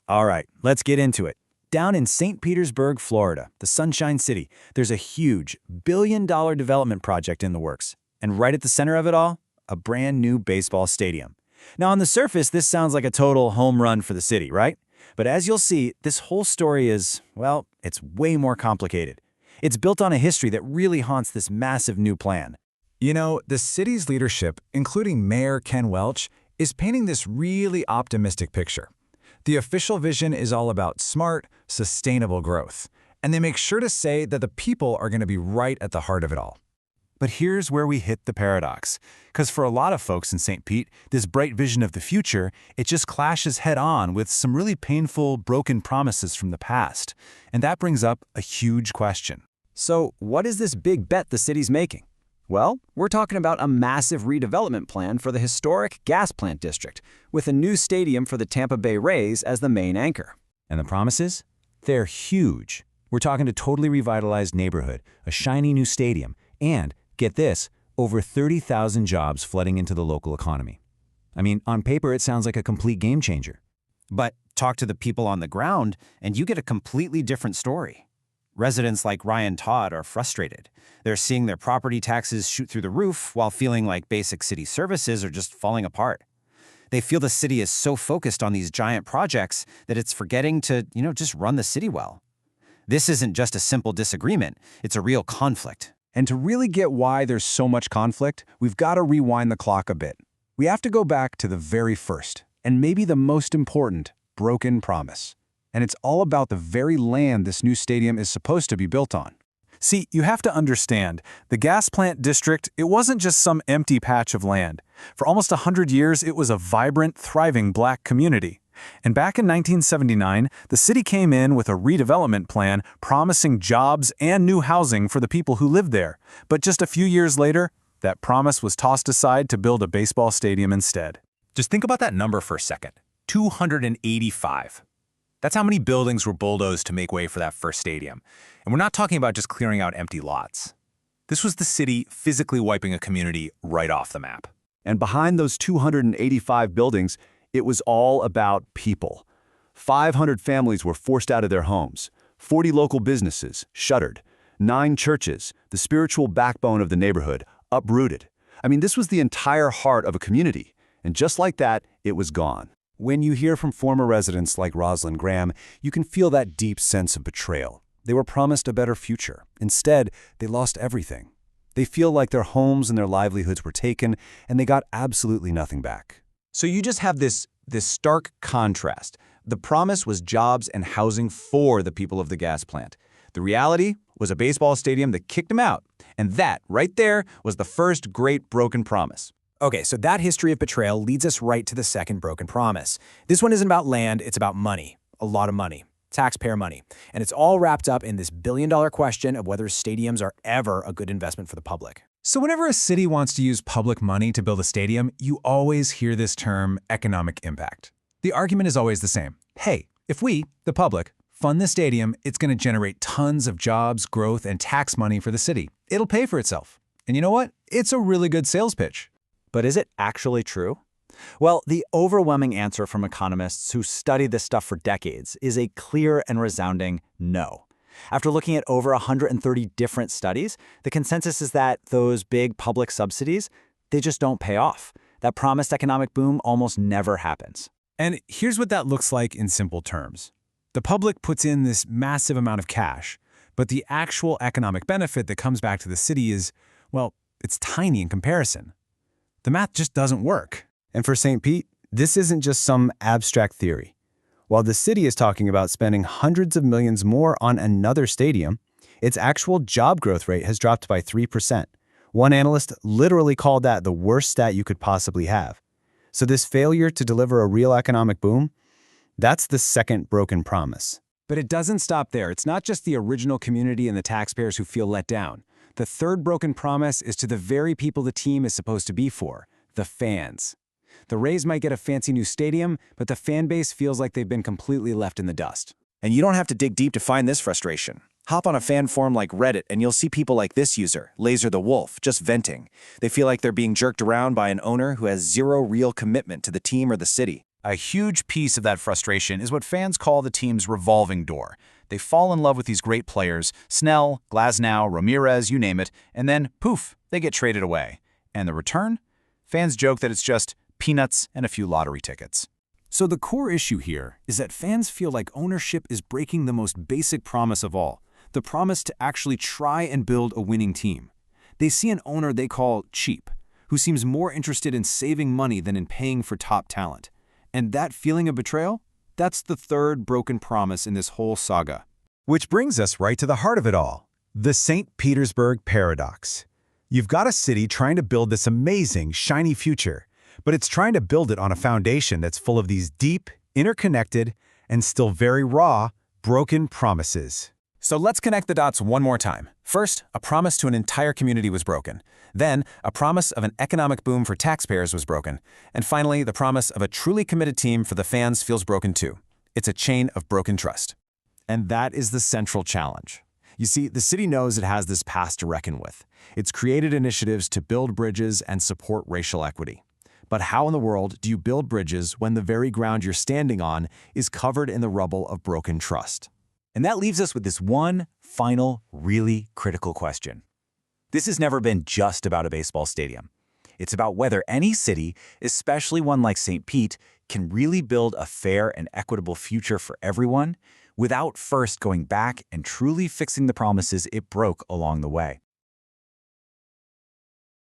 All right, let's get into it. Down in St. Petersburg, Florida, the Sunshine City, there's a huge billion-dollar development project in the works. And right at the center of it all, a brand new baseball stadium. Now, on the surface, this sounds like a total home run for the city, right? But as you'll see, this whole story is, well, it's way more complicated. It's built on a history that really haunts this massive new plan. You know, the city's leadership, including Mayor Ken Welch, is painting this really optimistic picture. The official vision is all about smart, sustainable growth, and they make sure to say that the people are going to be right at the heart of it all. But here's where we hit the paradox. Because for a lot of folks in St. Pete, this bright vision of the future, it just clashes head-on with some really painful, broken promises from the past. And that brings up a huge question. So what is this big bet the city's making? Well, we're talking about a massive redevelopment plan for the historic gas plant district, with a new stadium for the Tampa Bay Rays as the main anchor. And the promises? They're huge. We're talking a totally revitalized neighborhood, a shiny new stadium, and, get this, over 30,000 jobs flooding into the local economy. I mean, on paper, it sounds like a complete game changer. But talk to the people on the ground, and you get a completely different story. Residents like Ryan Todd are frustrated. They're seeing their property taxes shoot through the roof while feeling like basic city services are just falling apart. They feel the city is so focused on these giant projects that it's forgetting to, just run the city well. This isn't just a simple disagreement, it's a real conflict. And to really get why there's so much conflict, we've got to rewind the clock a bit. We have to go back to the very first, and maybe the most important, broken promise. And it's all about the very land this new stadium is supposed to be built on. See, you have to understand, the gas plant district, it wasn't just some empty patch of land. For almost 100 years, it was a vibrant, thriving Black community. And back in 1979, the city came in with a redevelopment plan promising jobs and new housing for the people who lived there. But just a few years later, that promise was tossed aside to build a baseball stadium instead. Just think about that number for a second. 285. That's how many buildings were bulldozed to make way for that first stadium. And we're not talking about just clearing out empty lots. This was the city physically wiping a community right off the map. And behind those 285 buildings, it was all about people. 500 families were forced out of their homes, 40 local businesses shuttered, 9 churches, the spiritual backbone of the neighborhood, uprooted. I mean, this was the entire heart of a community. And just like that, it was gone. When you hear from former residents like Rosalind Graham, you can feel that deep sense of betrayal. They were promised a better future. Instead, they lost everything. They feel like their homes and their livelihoods were taken, and they got absolutely nothing back. So you just have this stark contrast. The promise was jobs and housing for the people of the gas plant. The reality was a baseball stadium that kicked them out. And that, right there, was the first great broken promise. Okay, so that history of betrayal leads us right to the second broken promise. This one isn't about land, it's about money. A lot of money. Taxpayer money. And it's all wrapped up in this billion-dollar question of whether stadiums are ever a good investment for the public. So whenever a city wants to use public money to build a stadium, you always hear this term, economic impact. The argument is always the same. Hey, if we, the public, fund the stadium, it's going to generate tons of jobs, growth, and tax money for the city. It'll pay for itself. And you know what? It's a really good sales pitch. But is it actually true? Well, the overwhelming answer from economists who study this stuff for decades is a clear and resounding no. After looking at over 130 different studies, the consensus is that those big public subsidies, they just don't pay off. That promised economic boom almost never happens. And here's what that looks like in simple terms. The public puts in this massive amount of cash, but the actual economic benefit that comes back to the city is, well, it's tiny in comparison. The math just doesn't work. And for St. Pete, this isn't just some abstract theory. While the city is talking about spending hundreds of millions more on another stadium, its actual job growth rate has dropped by 3%. One analyst literally called that the worst stat you could possibly have. So this failure to deliver a real economic boom, that's the second broken promise. But it doesn't stop there. It's not just the original community and the taxpayers who feel let down. The third broken promise is to the very people the team is supposed to be for, the fans. The Rays might get a fancy new stadium, but the fan base feels like they've been completely left in the dust. And you don't have to dig deep to find this frustration. Hop on a fan forum like Reddit and you'll see people like this user, Laser the Wolf, just venting. They feel like they're being jerked around by an owner who has zero real commitment to the team or the city. A huge piece of that frustration is what fans call the team's revolving door. They fall in love with these great players, Snell, Glasnow, Ramirez, you name it, and then, poof, they get traded away. And the return? Fans joke that it's just peanuts and a few lottery tickets. So the core issue here is that fans feel like ownership is breaking the most basic promise of all, the promise to actually try and build a winning team. They see an owner they call cheap, who seems more interested in saving money than in paying for top talent. And that feeling of betrayal? That's the third broken promise in this whole saga. Which brings us right to the heart of it all, the St. Petersburg paradox. You've got a city trying to build this amazing, shiny future, but it's trying to build it on a foundation that's full of these deep, interconnected, and still very raw, broken promises. So let's connect the dots one more time. First, a promise to an entire community was broken. Then, a promise of an economic boom for taxpayers was broken. And finally, the promise of a truly committed team for the fans feels broken too. It's a chain of broken trust. And that is the central challenge. You see, the city knows it has this past to reckon with. It's created initiatives to build bridges and support racial equity. But how in the world do you build bridges when the very ground you're standing on is covered in the rubble of broken trust? And that leaves us with this one final, really critical question. This has never been just about a baseball stadium. It's about whether any city, especially one like St. Pete, can really build a fair and equitable future for everyone without first going back and truly fixing the promises it broke along the way.